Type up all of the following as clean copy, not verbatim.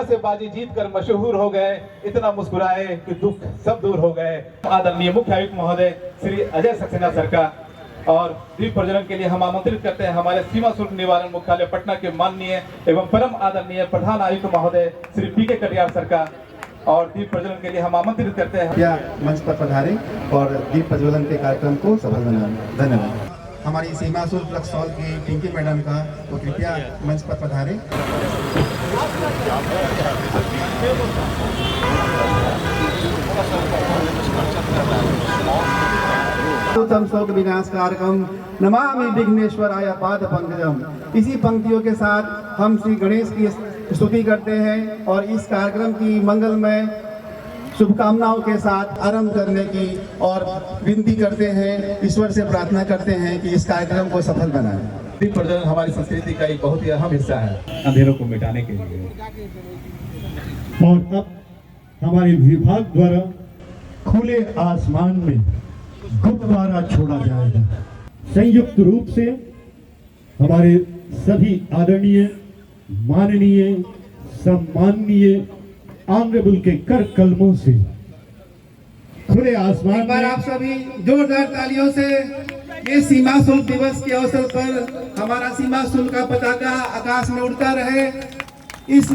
दुनिया से बाजी जीत कर मशहूर हो गए, इतना मुस्कुराए कि दुख सब दूर हो गए। आदरणीय मुख्य आयुक्त महोदय श्री अजय सक्सेना सर का और दीप प्रज्वलन के लिए हम आमंत्रित करते हैं हमारे सीमा शुल्क निवारण मुख्यालय पटना के माननीय एवं परम आदरणीय प्रधान आयुक्त महोदय श्री पीके कटियार सर का, और दीप प्रज्वलन के लिए हम आमंत्रित करते हैं। क्या मंच पर पधारे और दीप प्रज्वलन के कार्यक्रम को सफल बनाएं। धन्यवाद। हमारी सीमा शुल्क रक्सौल की पिंकी मैडम का तो कृपया मंच पर पधारे। शोक विनाश कार्यक्रम नमामि विघ्नेश्वराय पाद पंकजम। इसी पंक्तियों के साथ हम श्री गणेश की स्तुति करते हैं और इस कार्यक्रम की मंगलमय शुभकामनाओं के साथ आरंभ करने की और विनती करते हैं, ईश्वर से प्रार्थना करते हैं कि इस कार्यक्रम को सफल बनाएं। दीप प्रज्वलन हमारी संस्कृति का एक बहुत ही अहम हिस्सा है अंधेरों को मिटाने के लिए। और अब हमारे विभाग द्वारा खुले आसमान में गुब्बारा छोड़ा जाएगा। संयुक्त रूप से हमारे सभी आदरणीय, माननीय, सम्माननीय ऑनरेबल के कर कलमों से खुले आसमान पर आप सभी जोरदार तालियों से ये सीमा शुल्क दिवस के अवसर पर हमारा सीमा शुल्क का पताका आकाश में उड़ता रहे। इस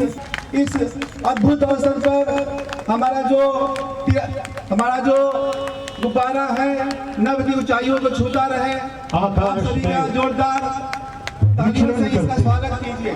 अद्भुत अवसर पर हमारा जो गुब्बारा है नभ की ऊंचाइयों को छूता रहे। आप सभी का जोरदार तालियों से इसका स्वागत कीजिए।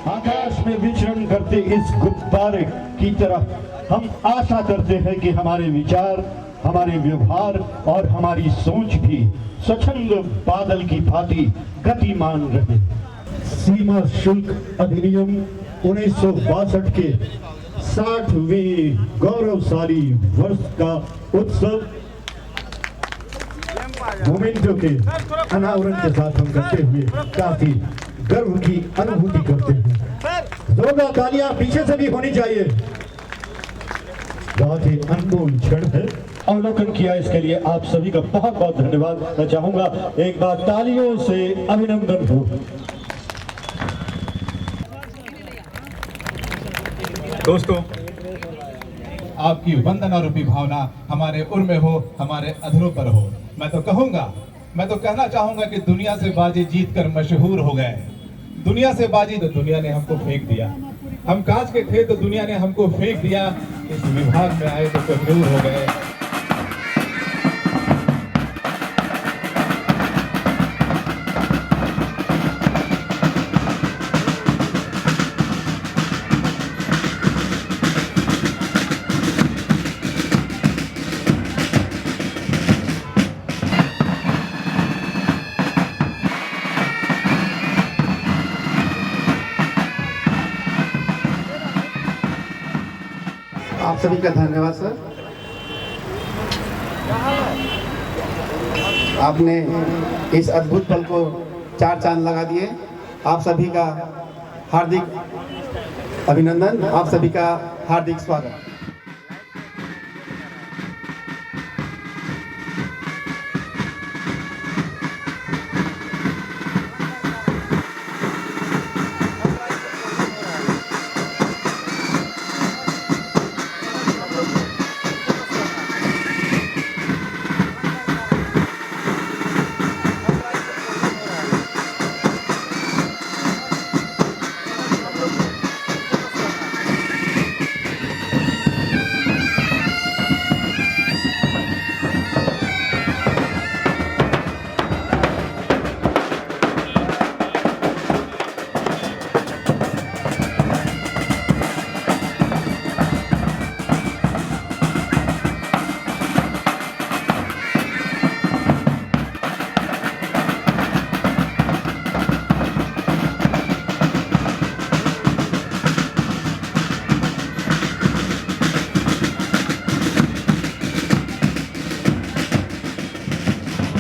आकाश में विचरण करते इस गुब्बारे की तरह हम आशा करते हैं कि हमारे विचार, हमारे व्यवहार और हमारी सोच भी स्वच्छंद बादल की भांति गतिमान रहे। सीमा शुल्क अधिनियम 1962 के 60वें गौरवशाली वर्ष का उत्सव मोमेंटो के अनावरण के साथ हम करते हुए काफी गर्व की अनुभूति करते हैं। जोरदार तालियां पीछे से भी होनी चाहिए। बहुत ही अनमोल क्षण है। अवलोकन किया इसके लिए आप सभी का बहुत बहुत धन्यवाद। मैं चाहूंगा एक बार तालियों से अभिनंदन हो। दोस्तों, आपकी वंदना रूपी भावना हमारे उर में हो, हमारे अधरों पर हो। मैं तो कहना चाहूंगा कि दुनिया से बाजी जीत कर मशहूर हो गए। दुनिया से बाजी तो दुनिया ने हमको फेंक दिया। हम कांच के थे तो दुनिया ने हमको फेंक दिया। इस विभाग में आए तो मशहूर हो गए। आप सभी का धन्यवाद सर। आपने इस अद्भुत पल को चार चांद लगा दिए। आप सभी का हार्दिक अभिनंदन, आप सभी का हार्दिक स्वागत।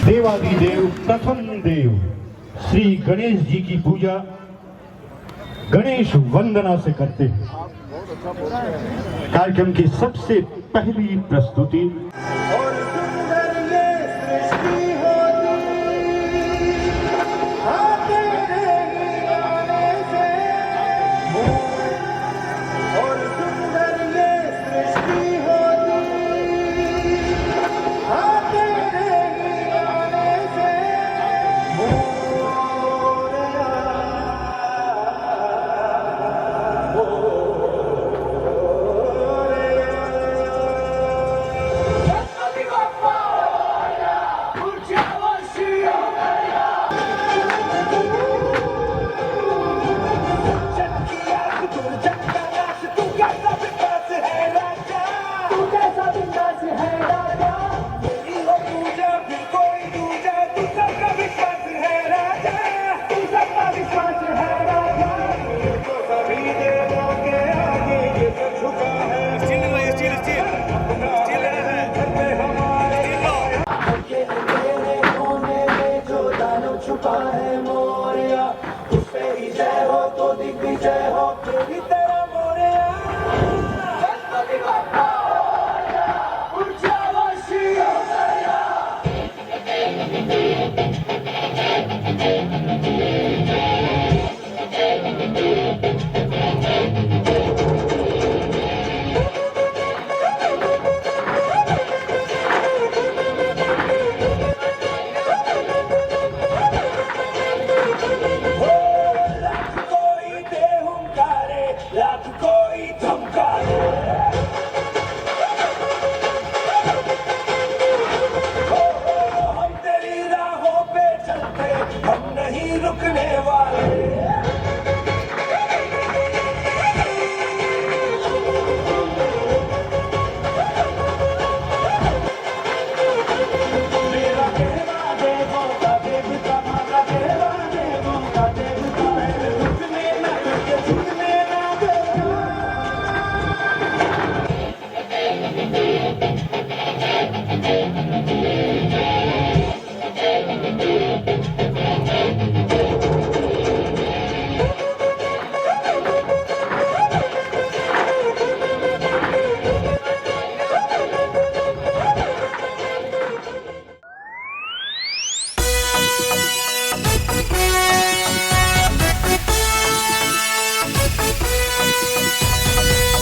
देवादिदेव प्रथम देव श्री गणेश जी की पूजा गणेश वंदना से करते हैं। कार्यक्रम की सबसे पहली प्रस्तुति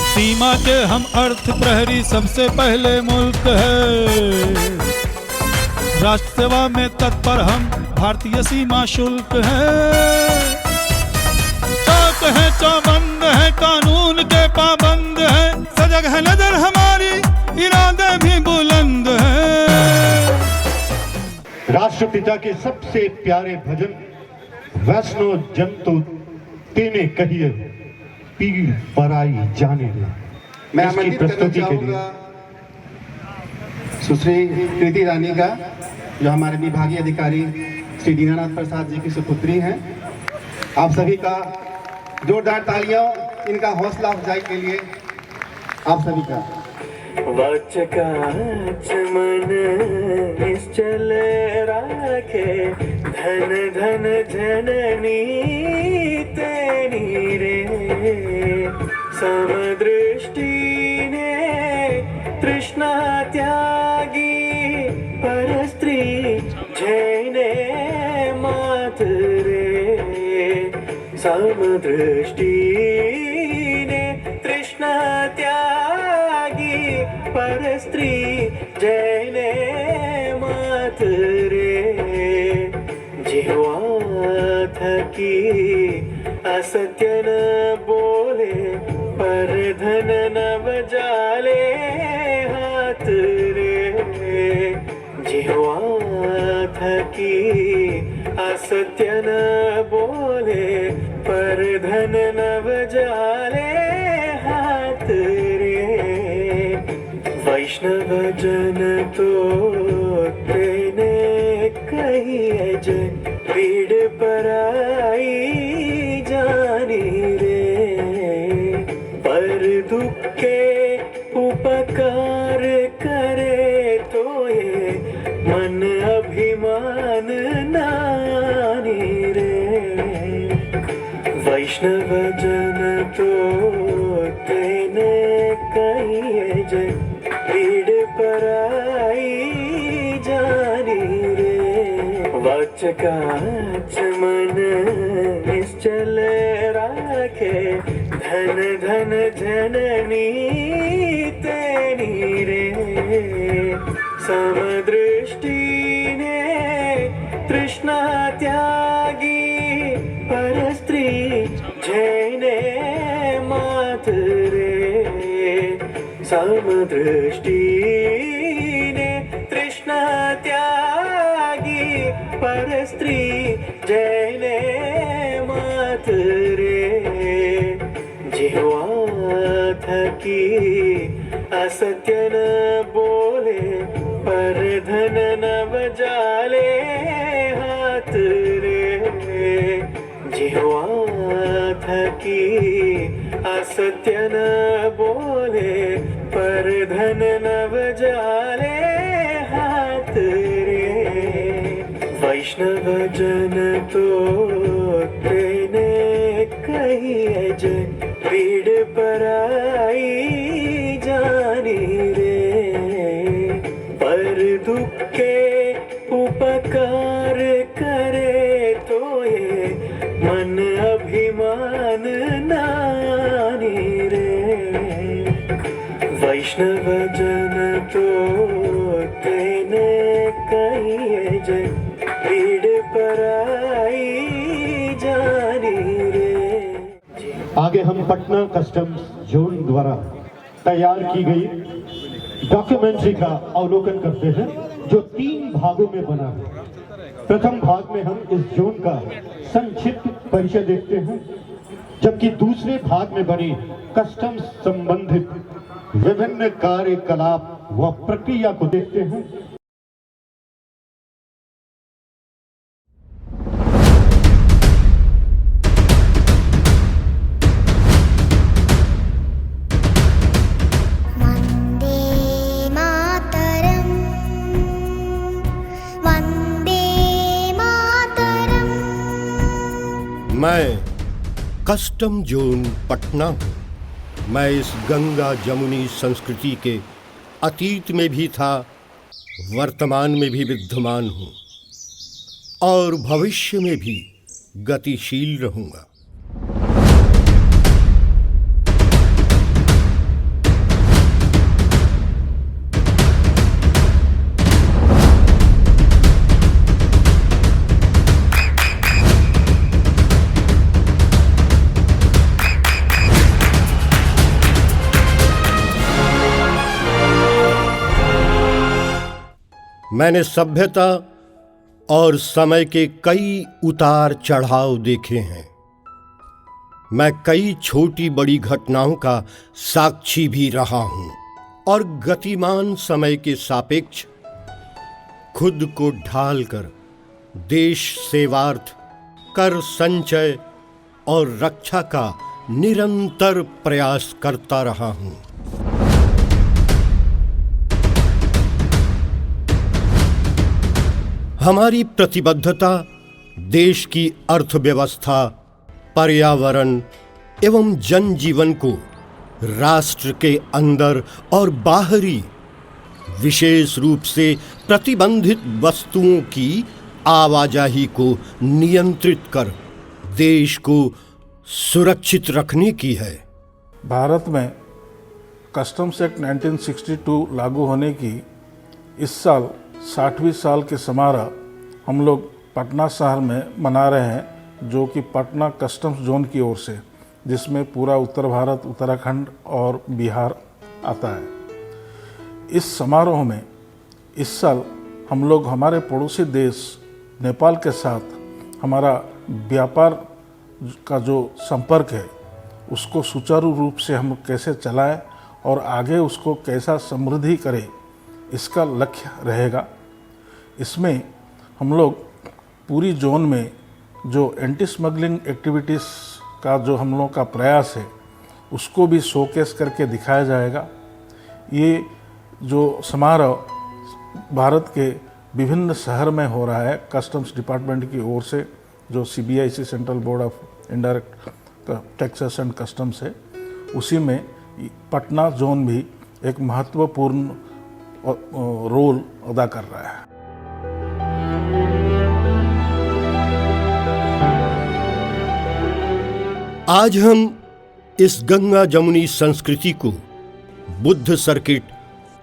सीमा के हम अर्थ प्रहरी सबसे पहले मुल्क है। राष्ट्र सेवा में तत्पर हम भारतीय सीमा शुल्क है। चौक है चौबंद है कानून के पाबंद है। सजग है नजर हमारी इरादे भी बुलंद है। राष्ट्रपिता के सबसे प्यारे भजन वैष्णो जंतु तेने कहिए पीर पराई जाने दे। मैं इसकी आमंत्रित करना प्रस्तुति के लिए चाहूंगा सुश्री कृति रानी का, जो हमारे विभागीय अधिकारी श्री दीनानाथ प्रसाद जी की सुपुत्री हैं। आप सभी का जोरदार तालियों इनका हौसला अफजाई के लिए आप सभी का। वाचका चमन निश्चल राखे धन धन जननी तेनी रे। समदृष्टि ने तृष्णा त्यागी परस्त्री जैने मात रे। समदृष्टि ने तृष्णा त्यागी परस्त्री जैने मात रे। जिह्वा थकी असत्य न बोले पर धन न बजाले हाथ रे। जिह्वा थकी असत्य न बोले पर धन न बजाले हाथ रे। वैष्णव जन तो तेने कही अजय पीड़ पराई जानी रे। पर दुख के उपकार करे तो ये मन अभिमान नानी रे। वैष्णव जन तो तेने कहिए जय, पीड़ पराई जानी रे। वाचकाच मन निश्चल राखे, धन धन जननी तेनी रे। समदृष्टि ने तृष्णा त्यागी, परस्त्री जैने मात रे। समदृष्टि ने तृष्णा त्यागी, परस्त्री जैने मात रे। जिह्वा थकी असत्य न बोले, पर धन न बजाले हाथ रे। जिह्वा थकी असत्य न बोले, पर धन न बजाले हाथ रे। वैष्णव जन तो तेने कहिए जय, पीड़ पराई जानी रे। पर दुख के उपकार करे तो ये, मन अभिमान नानी रे। वैष्णव जन तो तेने कहिए जय, पीड़ पराई जानी रे। आगे हम पटना कस्टम्स जोन द्वारा तैयार की गई डॉक्यूमेंट्री का अवलोकन करते हैं, जो 3 भागों में बना है। प्रथम भाग में हम इस जोन का संक्षिप्त परिचय देखते हैं, जबकि दूसरे भाग में बनी कस्टम्स संबंधित विभिन्न कार्यकलाप व प्रक्रिया को देखते हैं। मैं कस्टम जोन पटना हूँ। मैं इस गंगा जमुनी संस्कृति के अतीत में भी था, वर्तमान में भी विद्यमान हूँ और भविष्य में भी गतिशील रहूँगा। मैंने सभ्यता और समय के कई उतार चढ़ाव देखे हैं। मैं कई छोटी बड़ी घटनाओं का साक्षी भी रहा हूं और गतिमान समय के सापेक्ष खुद को ढालकर देश सेवार्थ, कर संचय और रक्षा का निरंतर प्रयास करता रहा हूं। हमारी प्रतिबद्धता देश की अर्थव्यवस्था, पर्यावरण एवं जनजीवन को राष्ट्र के अंदर और बाहरी, विशेष रूप से प्रतिबंधित वस्तुओं की आवाजाही को नियंत्रित कर देश को सुरक्षित रखने की है। भारत में कस्टम्स एक्ट 1962 लागू होने की इस साल 60वीं साल के समारोह हम लोग पटना शहर में मना रहे हैं, जो कि पटना कस्टम्स जोन की ओर से, जिसमें पूरा उत्तर भारत, उत्तराखंड और बिहार आता है। इस समारोह में इस साल हम लोग हमारे पड़ोसी देश नेपाल के साथ हमारा व्यापार का जो संपर्क है उसको सुचारू रूप से हम कैसे चलाएं और आगे उसको कैसा समृद्धि करें, इसका लक्ष्य रहेगा। इसमें हम लोग पूरी जोन में जो एंटी स्मगलिंग एक्टिविटीज़ का जो हम लोग का प्रयास है उसको भी शोकेस करके दिखाया जाएगा। ये जो समारोह भारत के विभिन्न शहर में हो रहा है कस्टम्स डिपार्टमेंट की ओर से, जो CBIC central board of indirect taxes and customs है, उसी में पटना जोन भी एक महत्वपूर्ण रोल अदा कर रहा है। आज हम इस गंगा जमुनी संस्कृति को बुद्ध सर्किट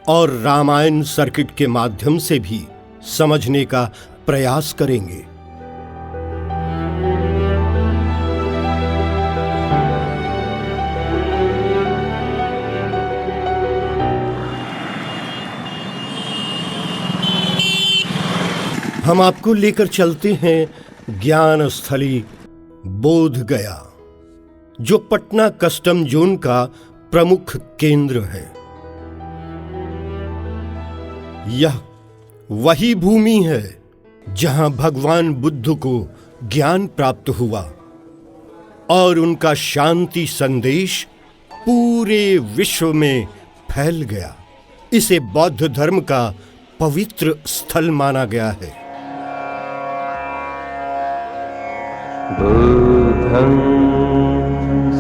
और रामायण सर्किट के माध्यम से भी समझने का प्रयास करेंगे। हम आपको लेकर चलते हैं ज्ञान स्थली बोध गया, जो पटना कस्टम जोन का प्रमुख केंद्र है। यह वही भूमि है जहां भगवान बुद्ध को ज्ञान प्राप्त हुआ और उनका शांति संदेश पूरे विश्व में फैल गया। इसे बौद्ध धर्म का पवित्र स्थल माना गया है। बुद्धं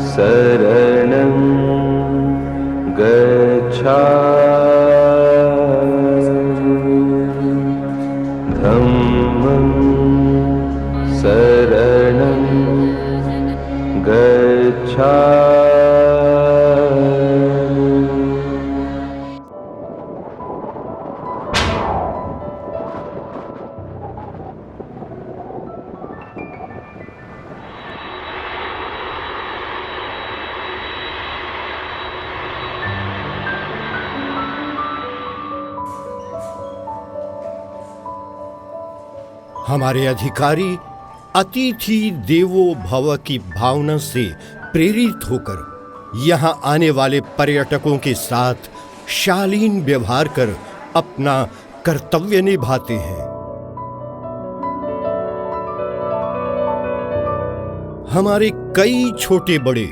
शरणं गच्छामि, धम्मं शरणं गच्छामि। हमारे अधिकारी अतिथि देवो भव की भावना से प्रेरित होकर यहां आने वाले पर्यटकों के साथ शालीन व्यवहार कर अपना कर्तव्य निभाते हैं। हमारे कई छोटे बड़े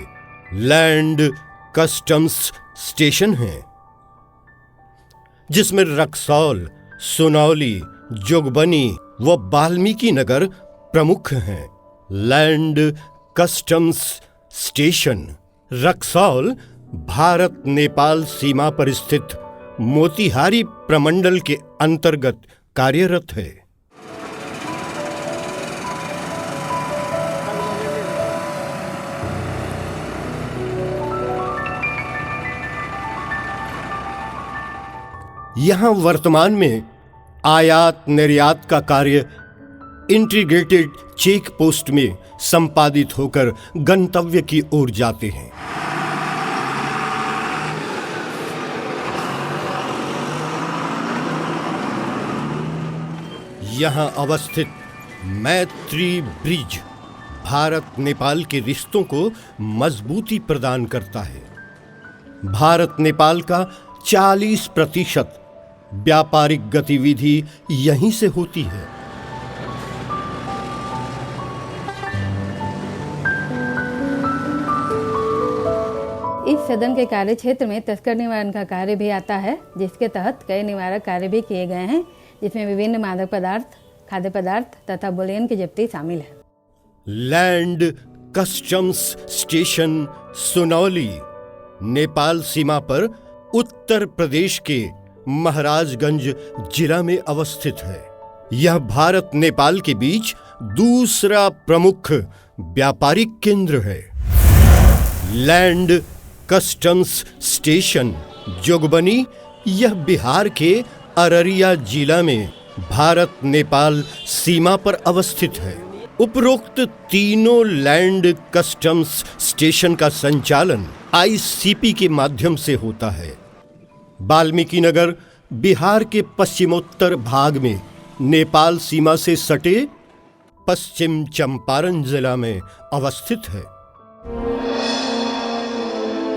लैंड कस्टम्स स्टेशन हैं, जिसमें रक्सौल, सुनौली, जोगबनी व वाल्मीकि नगर प्रमुख हैं। Land customs station Raxaul Bharat Nepal सीमा पर स्थित मोतिहारी प्रमंडल के अंतर्गत कार्यरत है। यहां वर्तमान में आयात निर्यात का कार्य इंटीग्रेटेड चेक पोस्ट में संपादित होकर गंतव्य की ओर जाते हैं। यहां अवस्थित मैत्री ब्रिज भारत नेपाल के रिश्तों को मजबूती प्रदान करता है। भारत नेपाल का 40% व्यापारिक गतिविधि यहीं से होती है। इस सदन के कार्य क्षेत्र में तस्कर निवारण का कार्य भी आता है, जिसके तहत कई निवारक कार्य भी किए गए हैं, जिसमें विभिन्न मादक पदार्थ, खाद्य पदार्थ तथा बुलियन की जब्ती शामिल है। Land customs station Sunauli Nepal सीमा पर उत्तर प्रदेश के महाराजगंज जिला में अवस्थित है। यह भारत नेपाल के बीच दूसरा प्रमुख व्यापारिक केंद्र है। लैंड कस्टम्स स्टेशन जोगबनी यह बिहार के अररिया जिला में भारत नेपाल सीमा पर अवस्थित है। उपरोक्त तीनों लैंड कस्टम्स स्टेशन का संचालन आईसीपी के माध्यम से होता है। वाल्मीकि नगर बिहार के पश्चिमोत्तर भाग में नेपाल सीमा से सटे पश्चिम चंपारण जिला में अवस्थित है।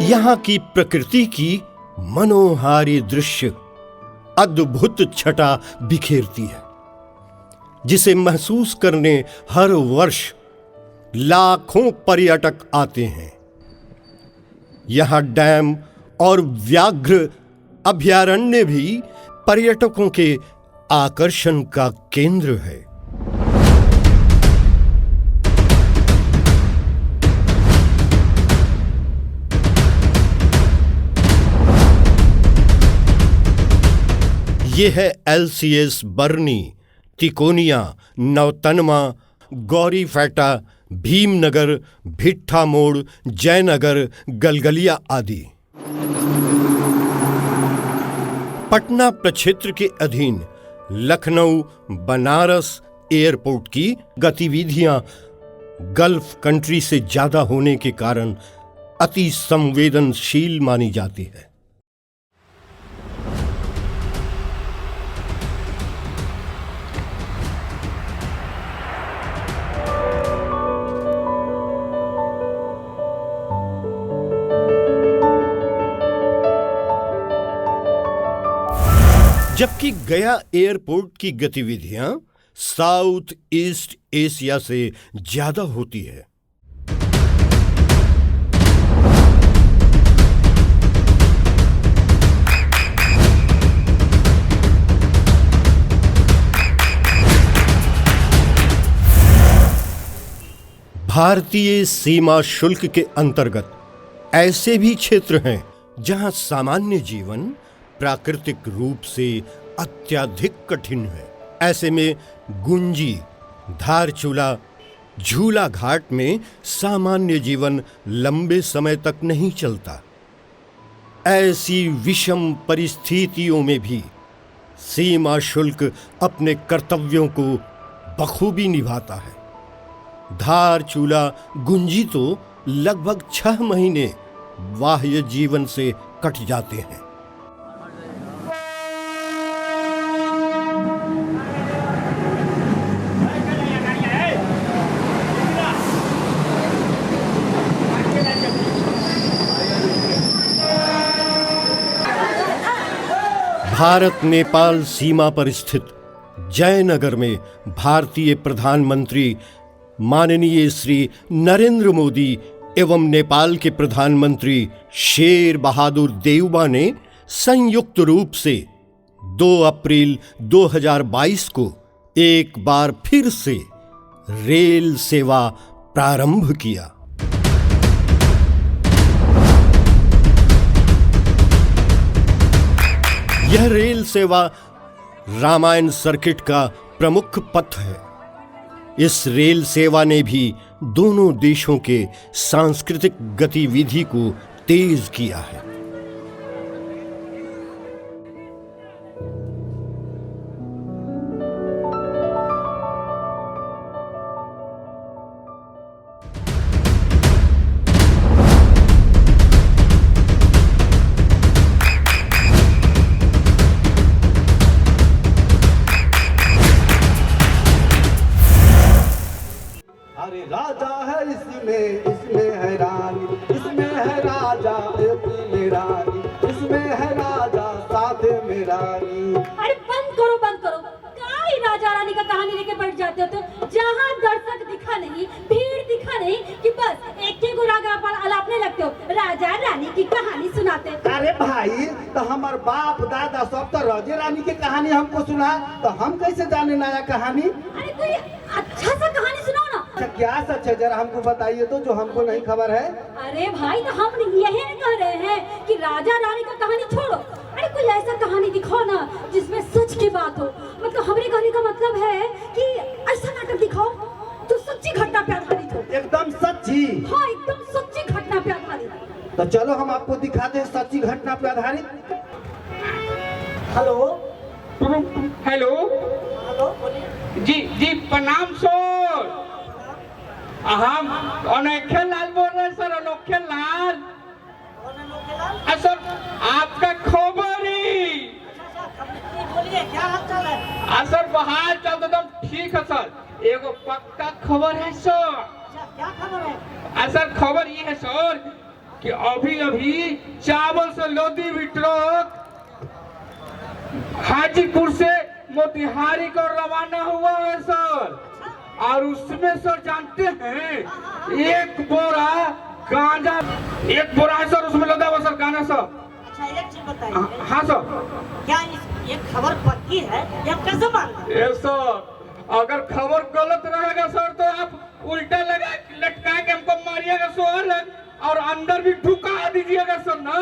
यहाँ की प्रकृति की मनोहारी दृश्य अद्भुत छटा बिखेरती है, जिसे महसूस करने हर वर्ष लाखों पर्यटक आते हैं। यहाँ डैम और व्याघ्र अभयारण्य भी पर्यटकों के आकर्षण का केंद्र है। ये है LCS बरनी, तिकोनिया, नौतनमा, गौरीफेटा, भीमनगर, भिट्ठा मोड़, जयनगर, गलगलिया आदि। पटना प्रक्षेत्र के अधीन लखनऊ बनारस एयरपोर्ट की गतिविधियां गल्फ कंट्री से ज्यादा होने के कारण अति संवेदनशील मानी जाती है। जबकि गया एयरपोर्ट की गतिविधियां साउथ ईस्ट एशिया से ज्यादा होती है। भारतीय सीमा शुल्क के अंतर्गत ऐसे भी क्षेत्र हैं जहां सामान्य जीवन प्राकृतिक रूप से अत्यधिक कठिन है। ऐसे में गुंजी, धारचूला, झूला घाट में सामान्य जीवन लंबे समय तक नहीं चलता। ऐसी विषम परिस्थितियों में भी सीमा शुल्क अपने कर्तव्यों को बखूबी निभाता है। धारचूला, गुंजी तो लगभग 6 महीने बाह्य जीवन से कट जाते हैं। भारत नेपाल सीमा पर स्थित जयनगर में भारतीय प्रधानमंत्री माननीय श्री नरेंद्र मोदी एवं नेपाल के प्रधानमंत्री शेर बहादुर देउबा ने संयुक्त रूप से 2 अप्रैल 2022 को एक बार फिर से रेल सेवा प्रारंभ किया। यह रेल सेवा रामायण सर्किट का प्रमुख पथ है। इस रेल सेवा ने भी दोनों देशों के सांस्कृतिक गतिविधि को तेज किया है। राजा है इसमें है रानी, इसमें है राजा अपनी रानी, इसमें है राजा साथ में रानी। अरे बंद करो क्या ही राजा रानी का कहानी लेके बैठ जाते हो? तो जहाँ दर्शक दिखा नहीं, भीड़ दिखा नहीं कि बस एक को रागा पर अलापने लगते हो, राजा रानी की कहानी सुनाते। अरे भाई, तो हमारे बाप दादा सब तो राजे रानी की कहानी हमको सुना, तो हम कैसे जाने नया कहानी? अरे कोई अच्छा सा कहानी सुनाओ ना। अच्छा, क्या सच है जरा हमको बताइए तो, जो हमको नहीं खबर है। अरे भाई, तो हम यही कह रहे हैं कि राजा रानी का कहानी छोड़ो, अरे कोई ऐसा कहानी दिखाओ ना जिसमें सच की बात हो। मतलब हमारे कहने का मतलब है कि ऐसा नाटक दिखाओ जो सच्ची घटना पे आधारित हो। एकदम सच्ची? हाँ, एकदम सच्ची घटना पे आधारित। तो चलो हम आपको दिखाते हैं सच्ची घटना पे आधारित। हेलो हेलो जी प्रणाम सर। हम अनोखे लाल बोल रहे हैं सर, अनोखे लाल। सर आपका खबर ही। बोलिए, क्या हाल चाल है? सर हाल चाल तो एकदम ठीक है सर। एगो पक्का खबर है सर। क्या खबर है? सर खबर ये है सर कि अभी चावल से लोदी हुई ट्रक हाजीपुर से मोतिहारी को रवाना हुआ है सर। और उसमें सर जानते हैं एक बोरा गांजा, एक बोरा है सर, उसमें लदा हुआ सर गांजा सर। अच्छा, एक चीज बताइए। हाँ सर। क्या ये खबर पक्की है या कैसे मान? ये सर, अगर खबर गलत रहेगा सर तो आप उल्टा लगा लटका के हमको मारिएगा सर, और अंदर भी ढुका दीजिएगा सर ना।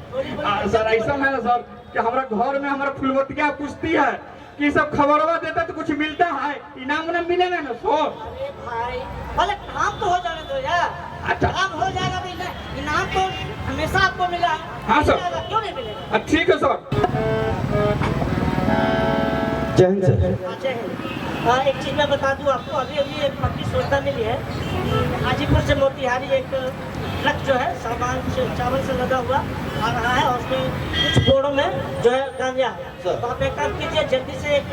सर ऐसा है ना सर कि हमारा घर में हमारा फुलवतिया पूछती है कि सब खबरवा देता तो कुछ मिलता है, इनाम उनाम मिलेगा ना सर? अरे भाई भले काम तो हो जाने दो यार। अच्छा काम हो जाएगा भी ना, इनाम तो हमेशा आपको मिला। हाँ सर। क्यों नहीं मिलेगा? ठीक है सर। जय हिंद सर। अच्छा है। एक चीज मैं बता दूं आपको, अभी अभी एक पक्की सूचना मिली है। हाजीपुर से मोतिहारी एक ट्रक जो है सामान चावल से लदा हुआ आ रहा है और उसमें कुछ बोरों में जो है गांजा है। तो आप एक काम कीजिए, जल्दी से एक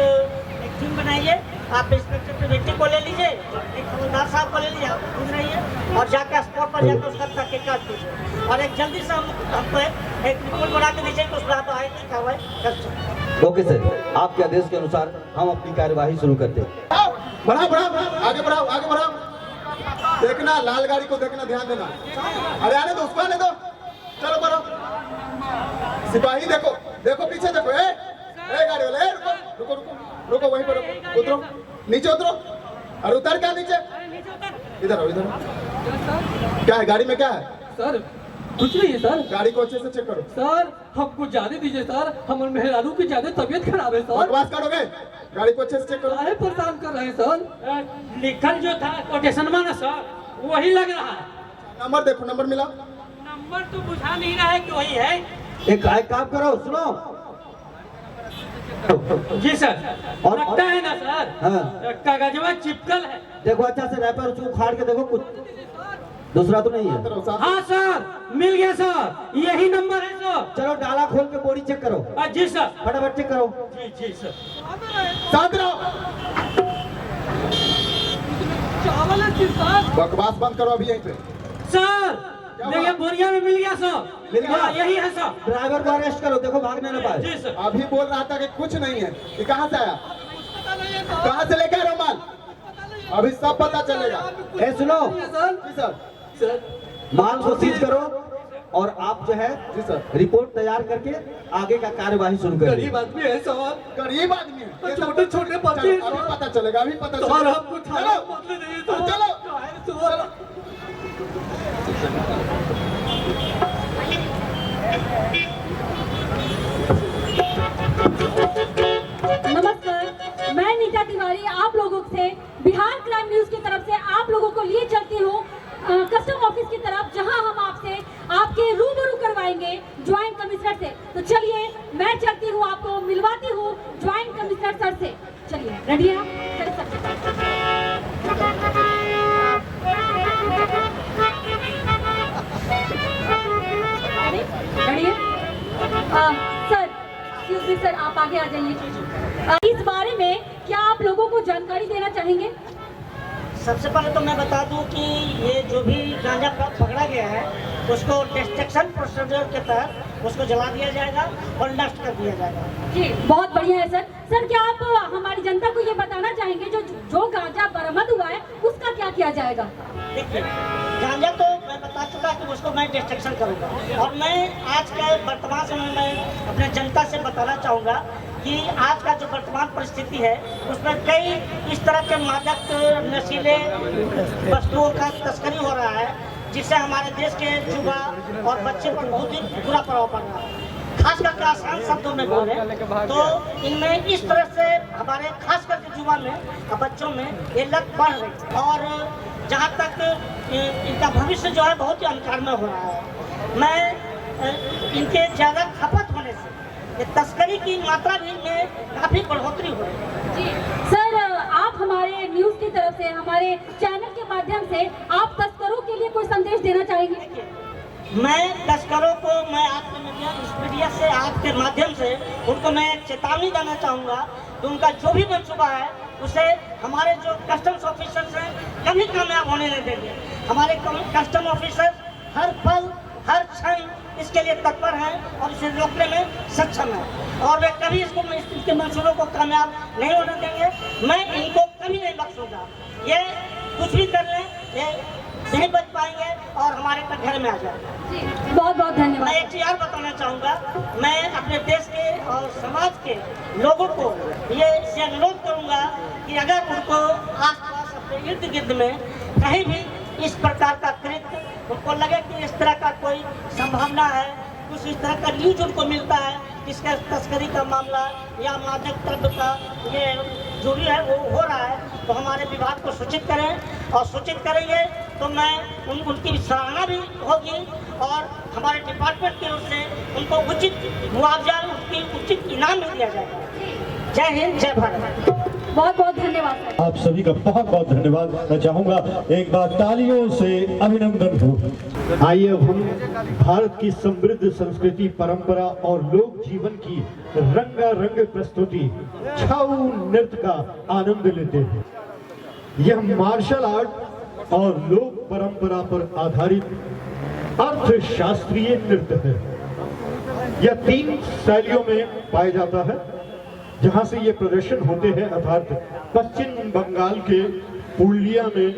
टीम बनाइए, आप इंस्पेक्टर प्रिवेंटिव को ले लीजिए, एक हवलदार साहब को ले लीजिए, आप खुद रहिए और जाकर स्पॉट पर जाकर उसका तहकीकात कीजिए और एक जल्दी से हमको एक रिपोर्ट बना के दीजिए कि उस पर आप आगे की कार्रवाई कर सकते। ओके सर, आपके आदेश के अनुसार हम अपनी कार्यवाही शुरू करते हैं। बढ़ाओ बढ़ाओ, आगे बढ़ाओ, आगे बढ़ाओ। देखना, लाल गाड़ी को देखना, ध्यान देना। अरे आने दो, उसको आने दो। चलो बढ़ो। सिपाही देखो, देखो पीछे देखो। ए गाड़ी वाले, रुको रुको रुको रुको, वहीं पर रुको, उतरो, नीचे उतरो। अरे उतर क्या नीचे? इधर आओ, इधर। क्या है गाड़ी में, क्या है? सर कुछ नहीं है सर। गाड़ी को अच्छे से चेक करो सर, हमको जाने दीजिए सर, हमारे मेहरारू की ज्यादा तबीयत खराब है सर। बकवास करोगे? गाड़ी को अच्छे से चेक करो। काहे परेशान कर रहे हैं सर? लिखल जो था कोटेशन में ना सर, वही लग रहा है। नंबर देखो, नंबर मिला? नंबर तो बुझा नहीं रहा है कि वही है। एक काम करो, सुनो। जी सर, लगता है ना सर। हाँ। कागजवा चिपकल है। देखो अच्छा से रैपर उखाड़ के देखो, कुछ दूसरा तो नहीं है। हाँ सर, मिल गया सर, यही नंबर है सर। चलो डाला खोल के बोरी चेक करो। जी सर, फटाफट चेक करो। जी सर। शांत रहो, चावल है सर। बकवास बंद करो अभी यहीं पे। सर देखिए, बोरिया में मिल गया सर। मिल गया? यही है सर। ड्राइवर को अरेस्ट करो, देखो भागने न पाए। जी सर। अभी बोल रहा था कि कुछ नहीं है। ये कहाँ से आया? कहाँ से लेके आ रहे हो माल? अभी सब पता चलेगा। ए सुनो, जी सर। माल को सीज करो और आप जो है जी सर, रिपोर्ट तैयार करके आगे का कार्यवाही शुरू करिए। गरीब आदमी है सर, गरीब आदमी है, छोटे छोटे बच्चे हैं अभी सर। पता चलेगा, अभी पता सर चलेगा। हमको थाना बदले नहीं तो चलो चलो। नमस्कार, मैं नीता तिवारी आप लोगों से बिहार क्राइम न्यूज की तरफ से आप लोगों को लिए चलती हूँ कस्टम ऑफिस की तरफ, जहां हम आपसे आपके रूबरू करवाएंगे ज्वाइंट कमिश्नर से। तो चलिए, मैं चलती हूँ, आपको मिलवाती हूँ ज्वाइंट कमिश्नर सर से। चलिए, रेडी है आप? चलिए रेडी है सर? एक्सक्यूज मी सर, आप आगे आ जाइए। इस बारे में क्या आप लोगों को जानकारी देना चाहेंगे? सबसे पहले तो मैं बता दूं कि ये जो भी गांजा पकड़ा गया है उसको डिस्ट्रक्शन प्रोसीजर के तहत उसको जला दिया जाएगा और नष्ट कर दिया जाएगा। जी, बहुत बढ़िया है सर। सर, क्या आप हमारी जनता को ये बताना चाहेंगे जो गांजा बरामद हुआ है उसका क्या किया जाएगा? देखिए, गांजा तो मैं बता चुका कि उसको मैं डिस्ट्रक्शन करूँगा और मैं आज के वर्तमान समय में अपने जनता से बताना चाहूँगा कि आज का जो वर्तमान परिस्थिति है उसमें कई इस तरह के मादक नशीले वस्तुओं का तस्करी हो रहा है, जिससे हमारे देश के युवा और बच्चे पर बहुत ही बुरा प्रभाव पड़ रहा है। खास करके आसान शब्दों में बोले तो इनमें इस तरह से हमारे खास करके युवा में और बच्चों में ये लत बढ़ रही है और जहाँ तक इनका भविष्य जो है बहुत ही अंधकार में हो रहा है। मैं इनके ज़्यादा खपत होने से ये तस्करी की मात्रा भी में काफी बढ़ोतरी हो रही है। जी सर, आप हमारे न्यूज की तरफ से, हमारे चैनल के माध्यम से आप तस्करों के लिए कोई संदेश देना चाहेंगे? मैं तस्करों को, मैं आपके मीडिया से, आपके माध्यम से उनको मैं एक चेतावनी देना चाहूँगा कि उनका जो भी मनसूबा है उसे हमारे जो कस्टम्स ऑफिसर्स हैं कभी कामयाब होने नहीं देंगे। हमारे कस्टम ऑफिसर हर पल हर क्षण इसके लिए तत्पर हैं और इसे रोकने में सक्षम है और वे कभी इसके मंसूबों को कामयाब नहीं होने देंगे। मैं इनको कभी नहीं बख्शूंगा। ये कुछ भी कर लें, ये नहीं बच पाएंगे और हमारे तक घर में आ जाएंगे। बहुत बहुत धन्यवाद। मैं एक चीज और बताना चाहूँगा, मैं अपने देश के और समाज के लोगों को ये अनुरोध करूँगा कि अगर उनको आसपास अपने इर्द गिर्द में कहीं भी इस प्रकार का कृत्य उनको लगे कि इस तरह का कोई संभावना है कुछ इस तरह का न्यूज उनको मिलता है, इसका तस्करी का मामला या मादक द्रव्य का ये जो भी है वो हो रहा है, तो हमारे विभाग को सूचित करें और सूचित करेंगे तो मैं उनकी सराहना भी होगी और हमारे डिपार्टमेंट की ओर से उनको उचित मुआवजा, उनकी उचित इनाम भी दिया जाएगा। जय हिंद, जय भारत। बहुत बहुत धन्यवाद। आप सभी का बहुत बहुत धन्यवाद। मैं चाहूंगा एक बार तालियों से अभिनंदन हो। आइए अब हम भारत की समृद्ध संस्कृति, परंपरा और लोक जीवन की रंगारंग प्रस्तुति छाऊ नृत्य का आनंद लेते हैं। यह मार्शल आर्ट और लोक परंपरा पर आधारित अर्थशास्त्रीय नृत्य है। यह 3 शैलियों में पाया जाता है जहां से ये प्रदर्शन होते हैं, अर्थात पश्चिम बंगाल के पुरुलिया में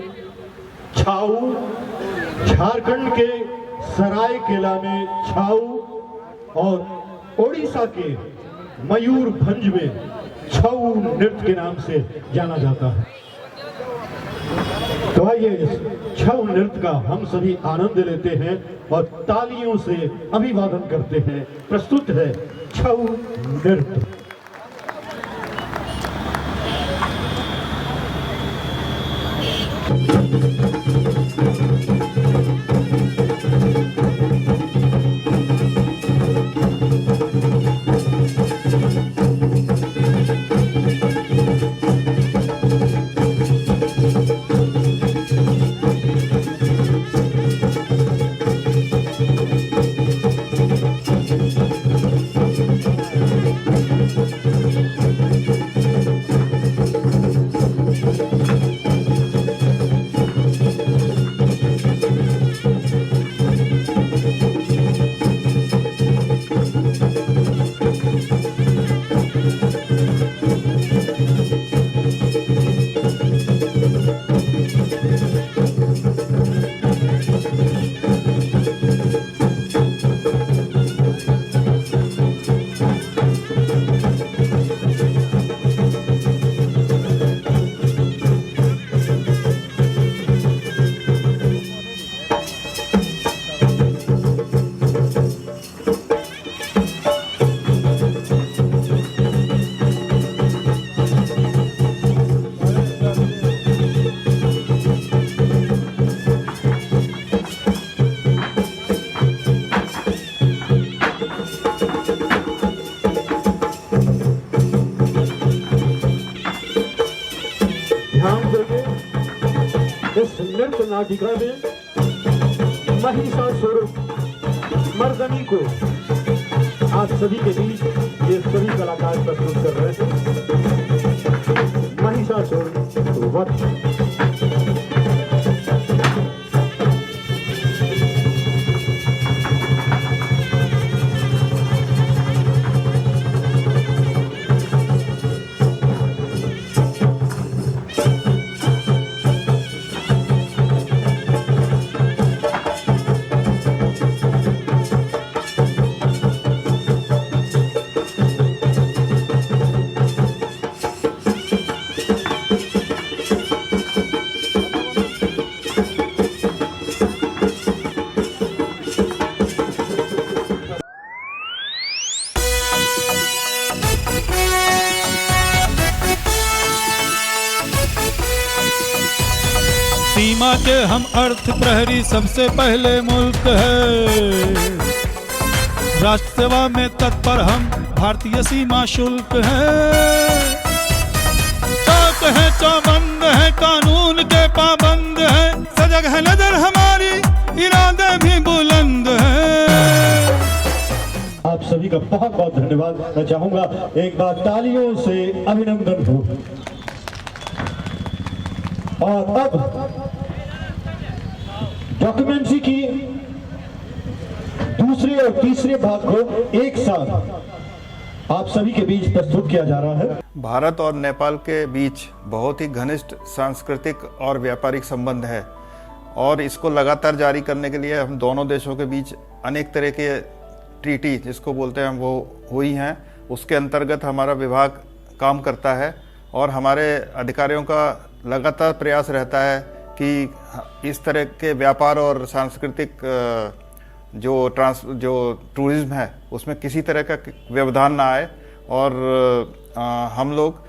छाऊ, झारखंड के सरायकेला में छाऊ और ओडिशा के मयूरभंज में छाऊ नृत्य के नाम से जाना जाता है। तो आइए इस छाऊ नृत्य का हम सभी आनंद लेते हैं और तालियों से अभिवादन करते हैं। प्रस्तुत है छाऊ नृत्य। नाटिका में महिषासुर मर्दनी को आप सभी के बीच ये सभी कलाकार प्रस्तुत कर रहे थे। महिषासुर वध। सीमा के हम अर्थ प्रहरी सबसे पहले मुल्क है। राष्ट्र सेवा में तत्पर हम भारतीय सीमा शुल्क है। चौक है चौबंद है कानून के पाबंद है। सजग है नजर हमारी इरादे भी बुलंद है। आप सभी का बहुत बहुत धन्यवाद। मैं चाहूंगा एक बार तालियों से अभिनंदन हो। और अब डॉक्यूमेंट्री की दूसरे और तीसरे भाग को एक साथ आप सभी के बीच प्रस्तुत किया जा रहा है। भारत और नेपाल के बीच बहुत ही घनिष्ठ सांस्कृतिक और व्यापारिक संबंध है और इसको लगातार जारी करने के लिए हम दोनों देशों के बीच अनेक तरह के ट्रीटी जिसको बोलते हैं वो हुई हैं। उसके अंतर्गत हमारा विभाग काम करता है और हमारे अधिकारियों का लगातार प्रयास रहता है कि इस तरह के व्यापार और सांस्कृतिक जो टूरिज्म है उसमें किसी तरह का व्यवधान ना आए, और हम लोग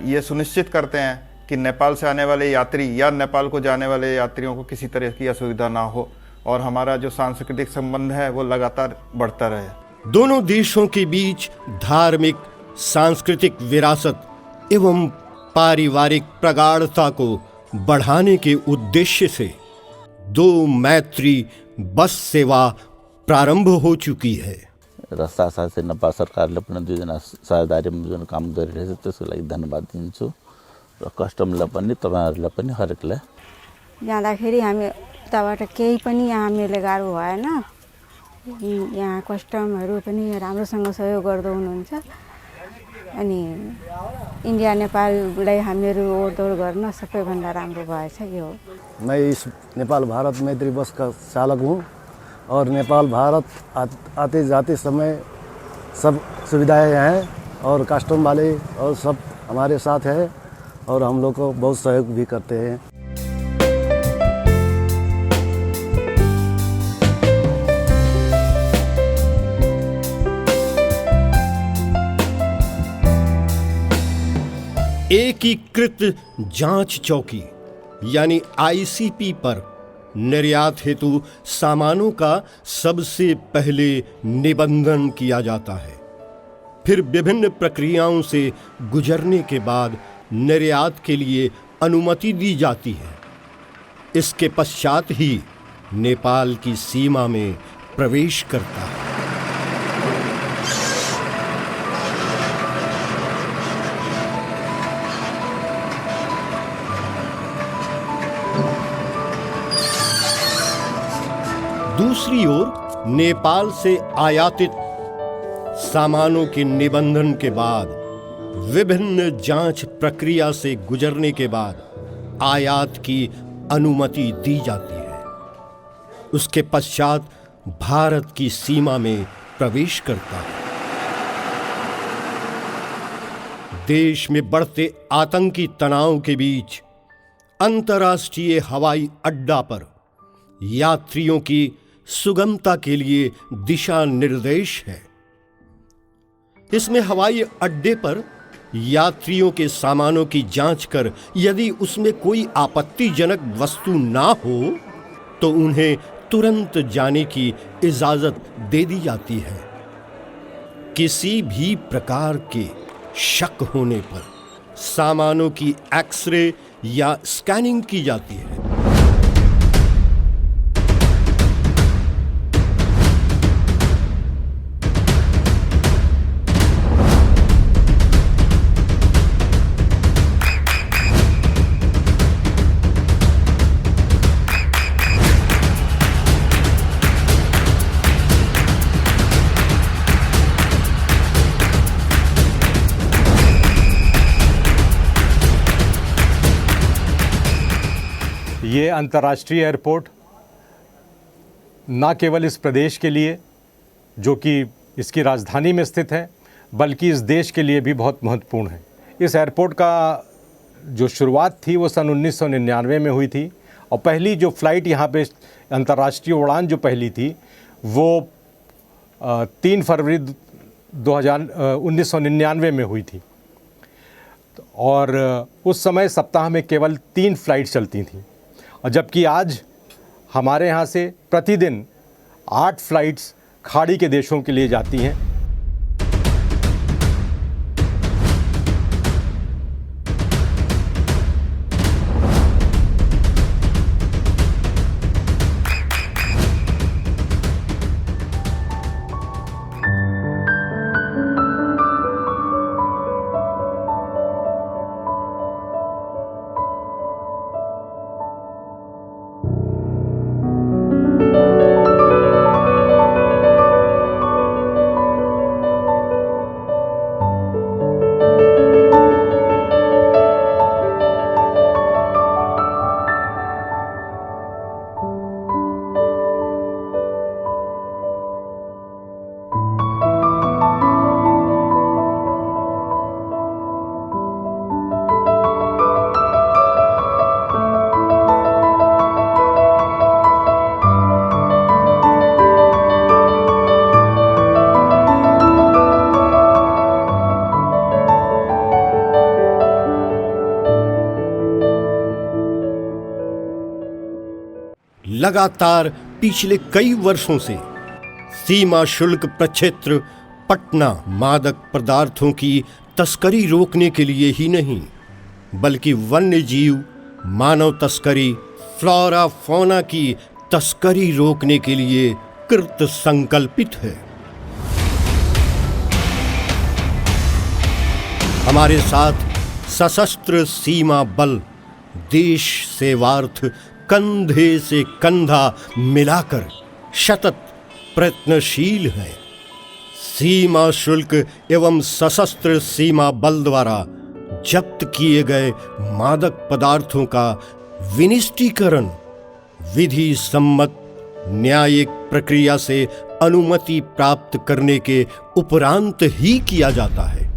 ये सुनिश्चित करते हैं कि नेपाल से आने वाले यात्री या नेपाल को जाने वाले यात्रियों को किसी तरह की असुविधा ना हो, और हमारा जो सांस्कृतिक संबंध है वो लगातार बढ़ता रहे। दोनों देशों के बीच धार्मिक, सांस्कृतिक विरासत एवं पारिवारिक प्रगाढ़ता को बढ़ाने के उद्देश्य से 2 मैत्री बस सेवा प्रारंभ हो चुकी है। र साथसाथै नेपाल सरकारले पनि दुईजना साझेदारीमा जुन काम गरिरहेछ त्यसको लागि धन्यवाद दिन्छु, र कस्टमरलाई पनि तपाईँहरूलाई पनि हरेकलाई। जाँदाखेरि हामी उताबाट केही पनि यहाँ हामीले गाह्रो भएन। यहाँ कस्टमहरू पनि राम्रोसँग सहयोग गर्दै हुनुहुन्छ, अनि इन्डिया नेपाललाई हामीहरू ओहोरदोहोर गर्न सबैभन्दा राम्रो भएछ यो। मैं इस नेपाल भारत मैत्री बस का चालक हूँ, और नेपाल भारत आते जाते समय सब सुविधाएं हैं, और कस्टम वाले और सब हमारे साथ हैं, और हम लोग को बहुत सहयोग भी करते हैं। एकीकृत जांच चौकी यानी आईसीपी पर निर्यात हेतु सामानों का सबसे पहले निबंधन किया जाता है। फिर विभिन्न प्रक्रियाओं से गुजरने के बाद निर्यात के लिए अनुमति दी जाती है। इसके पश्चात ही नेपाल की सीमा में प्रवेश करता है। दूसरी ओर नेपाल से आयातित सामानों के निबंधन के बाद विभिन्न जांच प्रक्रिया से गुजरने के बाद आयात की अनुमति दी जाती है। उसके पश्चात भारत की सीमा में प्रवेश करता है। देश में बढ़ते आतंकी तनाव के बीच अंतर्राष्ट्रीय हवाई अड्डा पर यात्रियों की सुगमता के लिए दिशा निर्देश है। इसमें हवाई अड्डे पर यात्रियों के सामानों की जांच कर यदि उसमें कोई आपत्तिजनक वस्तु ना हो तो उन्हें तुरंत जाने की इजाजत दे दी जाती है। किसी भी प्रकार के शक होने पर सामानों की एक्सरे या स्कैनिंग की जाती है। ये अंतर्राष्ट्रीय एयरपोर्ट न केवल इस प्रदेश के लिए जो कि इसकी राजधानी में स्थित है, बल्कि इस देश के लिए भी बहुत महत्वपूर्ण है। इस एयरपोर्ट का जो शुरुआत थी वो सन 1999 में हुई थी, और पहली जो फ़्लाइट यहाँ पे अंतर्राष्ट्रीय उड़ान जो पहली थी वो 3 फरवरी 1999 में हुई थी, और उस समय सप्ताह में केवल 3 फ्लाइट चलती थीं, और जबकि आज हमारे यहाँ से प्रतिदिन 8 फ्लाइट्स खाड़ी के देशों के लिए जाती हैं। लगातार पिछले कई वर्षों से सीमा शुल्क प्रक्षेत्र पटना मादक पदार्थों की तस्करी रोकने के लिए ही नहीं बल्कि वन्य जीव, मानव तस्करी, फ्लोरा फौना की तस्करी रोकने के लिए कृत संकल्पित है। हमारे साथ सशस्त्र सीमा बल देश सेवार्थ कंधे से कंधा मिलाकर सतत प्रयत्नशील है। सीमा शुल्क एवं सशस्त्र सीमा बल द्वारा जब्त किए गए मादक पदार्थों का विनिष्टीकरण विधि सम्मत न्यायिक प्रक्रिया से अनुमति प्राप्त करने के उपरांत ही किया जाता है।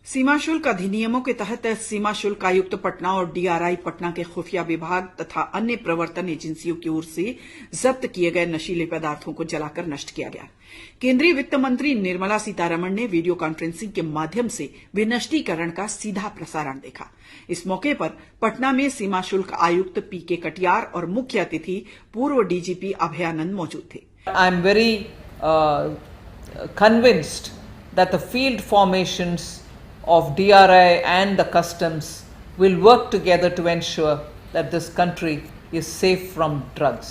सीमा शुल्क अधिनियमों के तहत सीमा शुल्क आयुक्त पटना और डीआरआई पटना के खुफिया विभाग तथा अन्य प्रवर्तन एजेंसियों की ओर से जब्त किए गए नशीले पदार्थों को जलाकर नष्ट किया गया। केंद्रीय वित्त मंत्री निर्मला सीतारमण ने वीडियो कॉन्फ्रेंसिंग के माध्यम से विनष्टीकरण का सीधा प्रसारण देखा। इस मौके पर पटना में सीमा शुल्क आयुक्त पीके कटियार और मुख्य अतिथि पूर्व डीजीपी अभयानंद मौजूद थे। I am very convinced that the field formations of DRI and the customs will work together to ensure that this country is safe from drugs.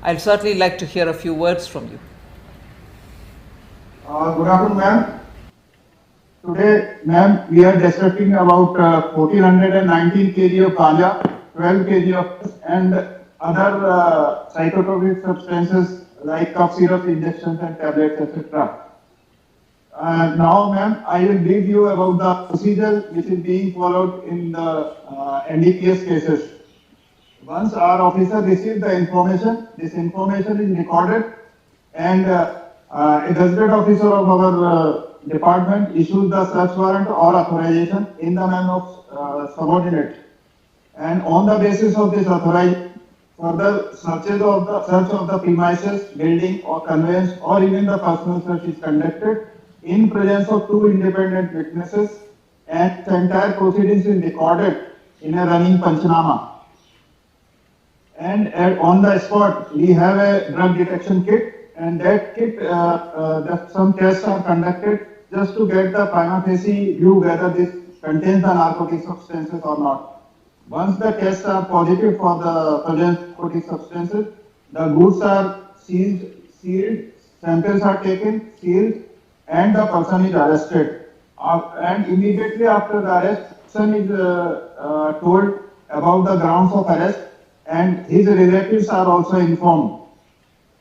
I'll certainly like to hear a few words from you. Good afternoon, ma'am. Today, ma'am, we are discussing about 1419 kg of ganja, 12 kg of and other psychotropic substances like cough syrup, injections and tablets, etc. Now, ma'am, I will brief you about the procedure which is being followed in the NDPS cases. Once our officer receives the information, this information is recorded and a gazetted officer of our department issues the search warrant or authorization in the name of subordinate. And on the basis of this authorization, further search of the premises, building or conveyance or even the personal search is conducted in presence of two independent witnesses, and the entire proceedings is recorded in a running panchanama. And on the spot, we have a drug detection kit, and that kit, some tests are conducted just to get the prima facie view whether this contains the narcotic substances or not. Once the tests are positive for the presence of narcotic substances, the goods are sealed, samples are taken, sealed, and the person is arrested. And immediately after the arrest, person is told about the grounds of arrest, and his relatives are also informed.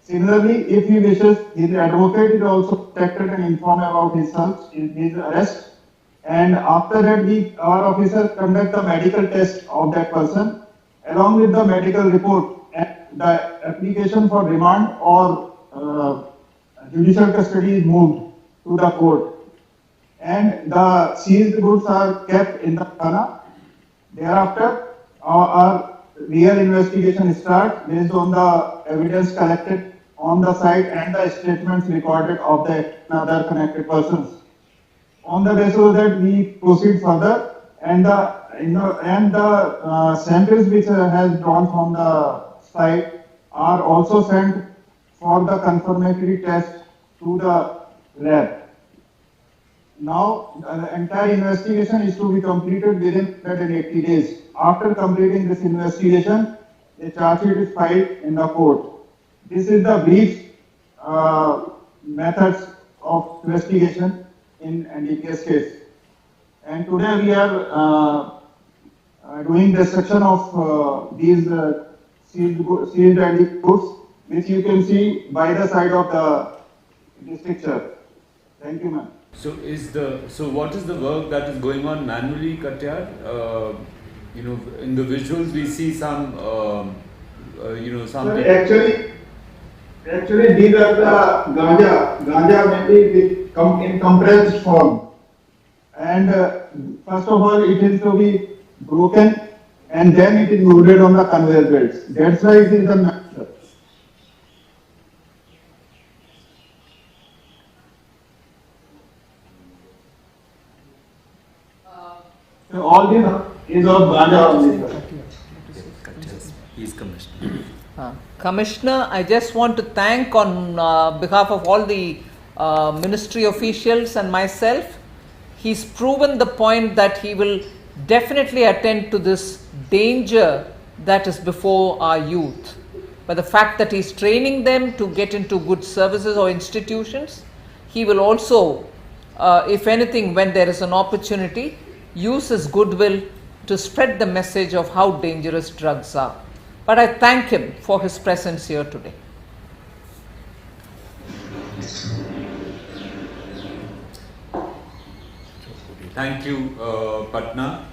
Similarly, if he wishes, his advocate is also protected and informed about his arrest. And after that, our officer conduct the medical test of that person, along with the medical report and the application for remand or judicial custody is moved to the court, and the seized goods are kept in the thana. Thereafter, our real investigation starts based on the evidence collected on the site and the statements recorded of the other connected persons. On the basis of that, we proceed further, and the samples which has drawn from the site are also sent for the confirmatory test to the lab. Now, the entire investigation is to be completed within 180 days. After completing this investigation, a charge sheet is filed in the court. This is the brief methods of investigation in NDPS case. And today we are doing destruction of these sealed and goods, which you can see by the side of this picture. Thank you, ma'am. So what is the work that is going on manually, Katyar? In the visuals we see some some. Sir, actually these are the ganja mainly in compressed form. And first of all, it is to be broken and then it is loaded on the conveyor belts. That's why it is the master. So all this is of ganja only. He's commissioner. Commissioner, I just want to thank on behalf of all the ministry officials and myself. He's proven the point that he will definitely attend to this danger that is before our youth. But the fact that he's training them to get into good services or institutions, he will also, if anything, when there is an opportunity, use his goodwill to spread the message of how dangerous drugs are. But I thank him for his presence here today. Thank you, Patna.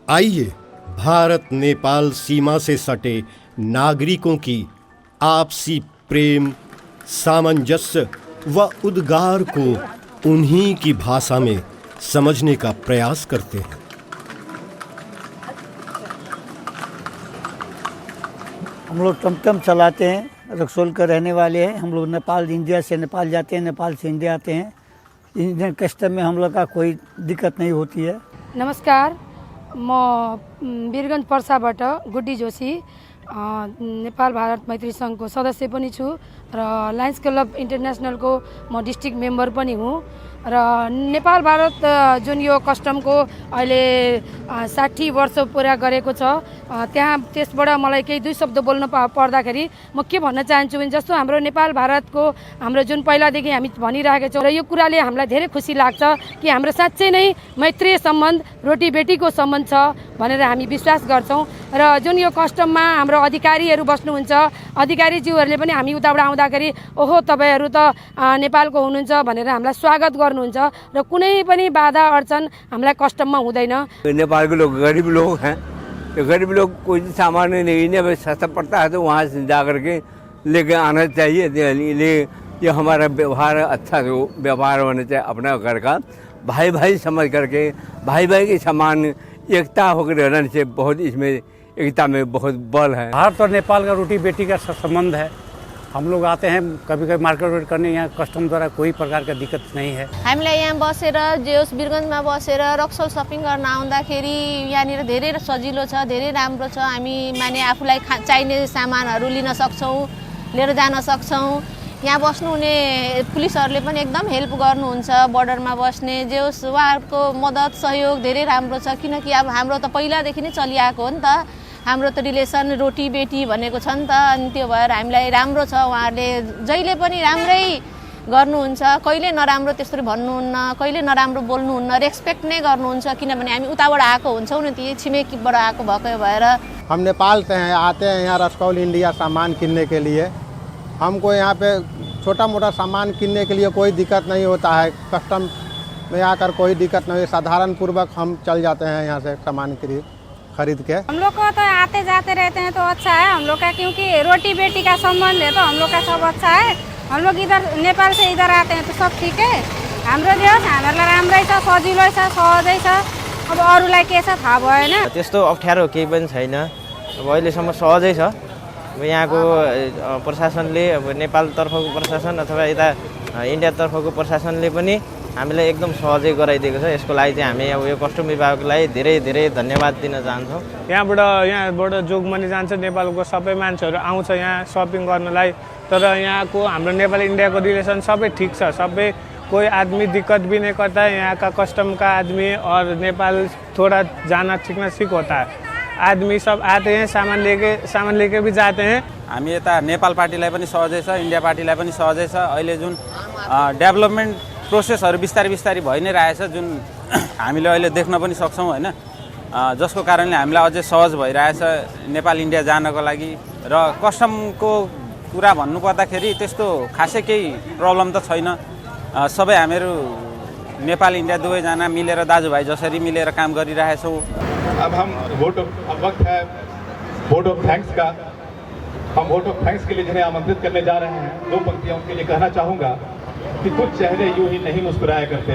आइए भारत नेपाल सीमा से सटे नागरिकों की आपसी प्रेम, सामंजस्य व उद्गार को उन्हीं की भाषा में समझने का प्रयास करते हैं। हम लोग टमटम चलाते हैं, रक्सौल के रहने वाले हैं। हम लोग नेपाल इंडिया से नेपाल जाते हैं, नेपाल से इंडिया आते हैं। इंडियन कस्टम में हम लोग का कोई दिक्कत नहीं होती है। नमस्कार, म वीरगंज पर्साबाट गुड्डी जोशी नेपाल भारत मैत्री संघको सदस्य पनि छु र लायन्स क्लब इन्टरनेसनलको म डिस्ट्रिक्ट मेम्बर पनि हुँ र नेपाल भारत जुन यो कस्टमको अहिले 60 वर्ष पुरा गरेको छ, त्यहाँ त्यसबाट मलाई केही दुई शब्द बोल्न पर्दाखेरि म के भन्न चाहन्छु भने जस्तो हाम्रो नेपाल भारतको हाम्रो जुन पहिलादेखि हामी भनिरहेका छौँ र यो कुराले हामीलाई धेरै खुसी लाग्छ कि हाम्रो साँच्चै नै मैत्रीय सम्बन्ध, रोटी बेटीको सम्बन्ध छ भनेर हामी विश्वास गर्छौँ र जुन यो कस्टममा हाम्रो अधिकारीहरू बस्नुहुन्छ, अधिकारीज्यूहरूले पनि हामी उताबाट आउँदाखेरि ओहो तपाईहरू त नेपालको हुनुहुन्छ भनेर हामीलाई स्वागत गर्नुहुन्छ र कुनै पनि बाधा अडचन हामीलाई कस्टममा हुँदैन। नेपाल के लोग गरीब लोग हैं, तो गरीब लोग कोई सामान नहीं है, सस्ता पड़ता है तो वहाँ से जा करके लेके आना चाहिए। ये हमारा व्यवहार अच्छा व्यवहार होना चाहिए, अपना घर का भाई भाई समझ करके भाई भाई के समान एकता होकर रहना चाहिए। बहुत इसमें एकता में बहुत बल है। भारत और नेपाल का रोटी बेटी का संबंध है। हम लोग आते हैं कभी कभी मार्केट करने, यहाँ कस्टम द्वारा कोई प्रकार का दिक्कत नहीं है। हामीलाई यहाँ बसेर जेओस वीरगन्जमा बसेर रक्सौल सपिङ गर्न आउँदाखेरि यहाँनिर धेरै सजिलो छ, धेरै राम्रो छ। हामी माने आफूलाई चाहिने सामानहरू लिन सक्छौँ, लिएर जान सक्छौँ। यहाँ बस्नुहुने पुलिसहरूले पनि एकदम हेल्प गर्नुहुन्छ, बोर्डरमा बस्ने जेओस उहाँहरूको मद्दत सहयोग धेरै राम्रो छ। किनकि अब हाम्रो त पहिलादेखि नै चलिआएको हो नि त, हाम्रो त रिलेसन रोटी बेटी भनेको छ नि त। अनि त्यो भएर हामीलाई राम्रो छ, उहाँहरूले जहिले पनि राम्रै गर्नुहुन्छ, कहिले नराम्रो त्यसरी भन्नुहुन्न, कहिले नराम्रो बोल्नुहुन्न, रेस्पेक्ट नै गर्नुहुन्छ। किनभने हामी उताबाट आएको हुन्छौँ नि, ती छिमेकीबाट आएको भएको भएर। हम नेपाल से हैं, आते हैं यहाँ रक्सौल इंडिया सामान किनने के लिए। हमको यहाँ पे छोटा मोटा सामान किनने के लिए कोई दिक्कत नहीं होता है। कस्टम में आकर कोई दिक्कत नहीं, साधारण पूर्वक हम चल जाते हैं यहाँ से सामान खरीद के। हम लोग को तो आते जाते रहते हैं तो अच्छा है हम लोग का, क्योंकि रोटी बेटी का संबंध है तो हम लोग का सब अच्छा है। हम लोग इधर नेपाल से इधर आते हैं तो सब ठीक है। हाम्रो देश हामीलाई राम्रै छ, सजिलै छ, सहजै छ। अब अरूलाई के छ थाहा भएन। त्यस्तो अप्ठ्यारो केही पनि छैन, अब अहिलेसम्म सहजै छ। अब यहाँको प्रशासनले, अब नेपाल तर्फको प्रशासन अथवा यता इन्डिया तर्फको प्रशासनले पनि हामीलाई एकदम सहजै गराइदिएको छ। यसको लागि चाहिँ हामी अब यो कस्टम विभागलाई धेरै धेरै धन्यवाद दिन चाहन्छौँ। यहाँबाट जोगमनी जान्छ नेपालको सबै मान्छेहरू आउँछ यहाँ सपिङ गर्नलाई, तर यहाँको हाम्रो नेपाल इन्डियाको रिलेसन सबै ठिक छ। सबै कोई आदमी दिक्कत भी नहीं करता है। यहाँ का कस्टम का आदमी और नेपाल थोड़ा जाना सीखना सीख होता है। आदमी सब आते हैं, सामान लेके भी जाते हैं। हामी यता नेपाल पार्टीलाई पनि सहजै छ, इन्डिया पार्टीलाई पनि सहजै छ। अहिले जुन डेभलपमेन्ट प्रोसेसहरू बिस्तारै बिस्तारै भइ नै रहेछ, जुन हामीले अहिले देख्न पनि सक्छौँ होइन, जसको कारणले हामीलाई अझै सहज भइरहेछ नेपाल इन्डिया जानको लागि। र कस्टमको कुरा भन्नुपर्दाखेरि त्यस्तो खासै केही प्रब्लम त छैन। सबै हामीहरू नेपाल इन्डिया दुवैजना मिलेर दाजुभाइ जसरी मिलेर काम गरिरहेछौँ। अब हम अब वक्त है वोट ऑफ थैंक्स का। हम वोट ऑफ थैंक्स के लिए जिन्हें आमंत्रित करने जा रहे हैं, दो पंक्तियों के लिए कहना चाहूँगा कि कुछ चेहरे यूं ही नहीं मुस्कुराया करते,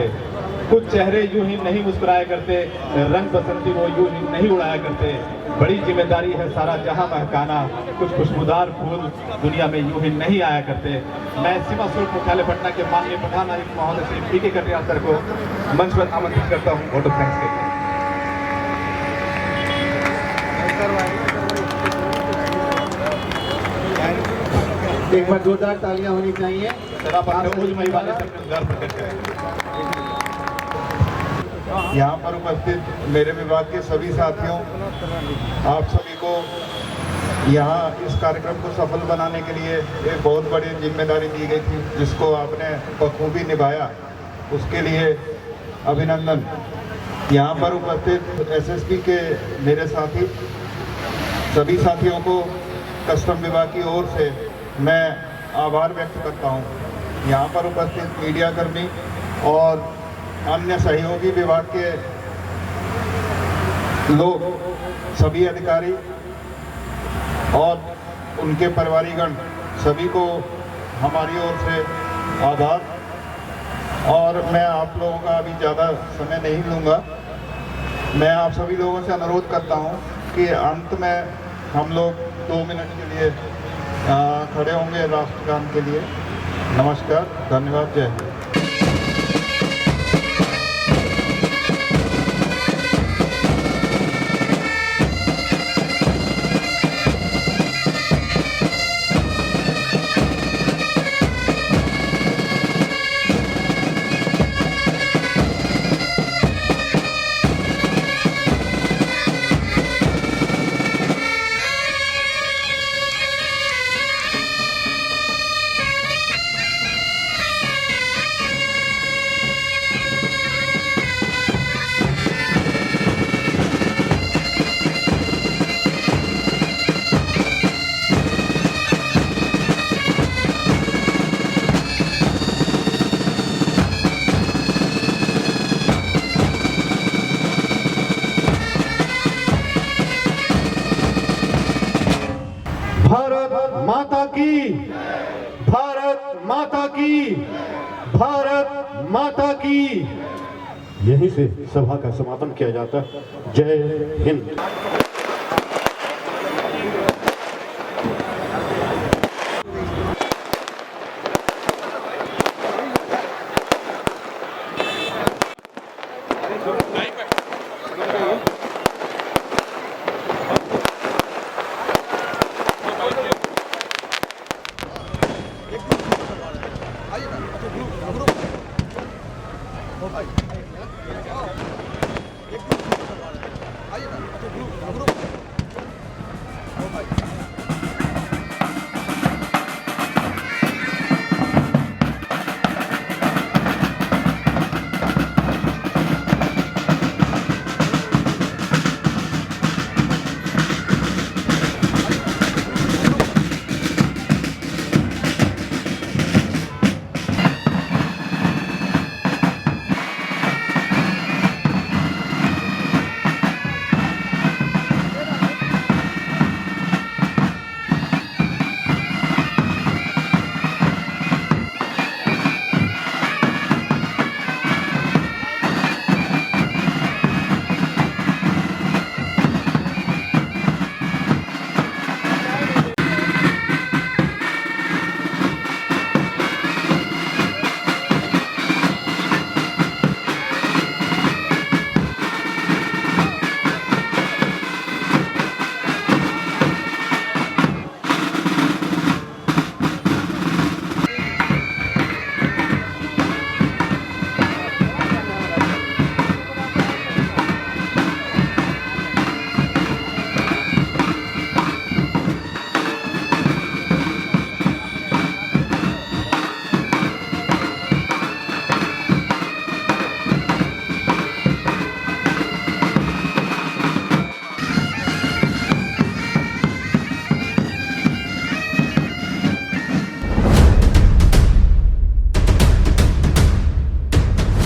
कुछ चेहरे यूं ही नहीं मुस्कुराया करते, रंग बसंती वो यूं ही नहीं उड़ाया करते। बड़ी जिम्मेदारी है सारा जहां महकाना, कुछ खुशबूदार फूल दुनिया में यूं ही नहीं आया करते। मैं सीमा शुल्क मुख्यालय पटना के माननीय प्रधान आयुक्त महोदय श्री पी.के. कटियार सर को मंच पर आमंत्रित करता हूं वोट ऑफ थैंक्स के लिए। एक बार जोरदार तालियां होनी चाहिए। सर आप अपने उज महिवाले से इंतजार प्रकट करें। यहाँ पर उपस्थित मेरे विभाग के सभी साथियों, आप सभी को यहाँ इस कार्यक्रम को सफल बनाने के लिए एक बहुत बड़ी जिम्मेदारी दी गई थी, जिसको आपने बखूबी निभाया, उसके लिए अभिनंदन। यहाँ पर उपस्थित एसएसपी के मेरे साथी, सभी साथियों को कस्टम विभाग की ओर से मैं आभार व्यक्त करता हूँ। यहाँ पर उपस्थित मीडिया कर्मी और अन्य सहयोगी विभाग के लोग, सभी अधिकारी और उनके परिवारीगण, सभी को हमारी ओर से आभार। और मैं आप लोगों का अभी ज़्यादा समय नहीं लूँगा। मैं आप सभी लोगों से अनुरोध करता हूँ कि अंत में हम लोग 2 मिनट के लिए खड़े होंगे राष्ट्रगान के लिए। नमस्कार, धन्यवाद, जय हिंद। भारत माता की, भारत माता की, भारत माता की। यहीं से सभा का समापन किया जाता है। जय हिंद।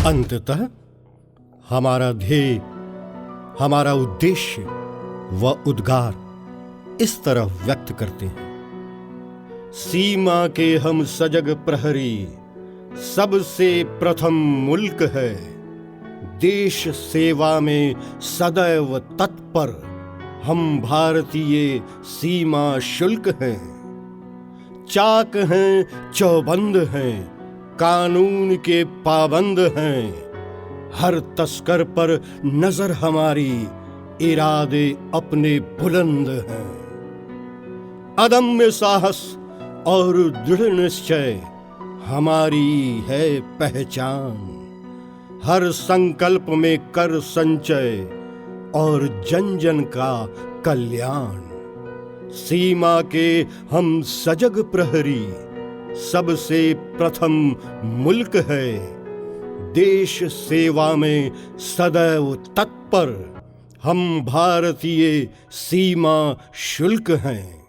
अंततः हमारा ध्येय, हमारा उद्देश्य व उद्गार इस तरह व्यक्त करते हैं। सीमा के हम सजग प्रहरी, सबसे प्रथम मुल्क है, देश सेवा में सदैव तत्पर हम भारतीय सीमा शुल्क हैं। चाक हैं, चौबंद हैं, कानून के पाबंद हैं। हर तस्कर पर नजर हमारी, इरादे अपने बुलंद हैं। अदम्य साहस और दृढ़ निश्चय हमारी है पहचान। हर संकल्प में कर संचय और जन जन का कल्याण। सीमा के हम सजग प्रहरी, सबसे प्रथम मुल्क है। देश सेवा में सदैव तत्पर हम भारतीय सीमा शुल्क हैं।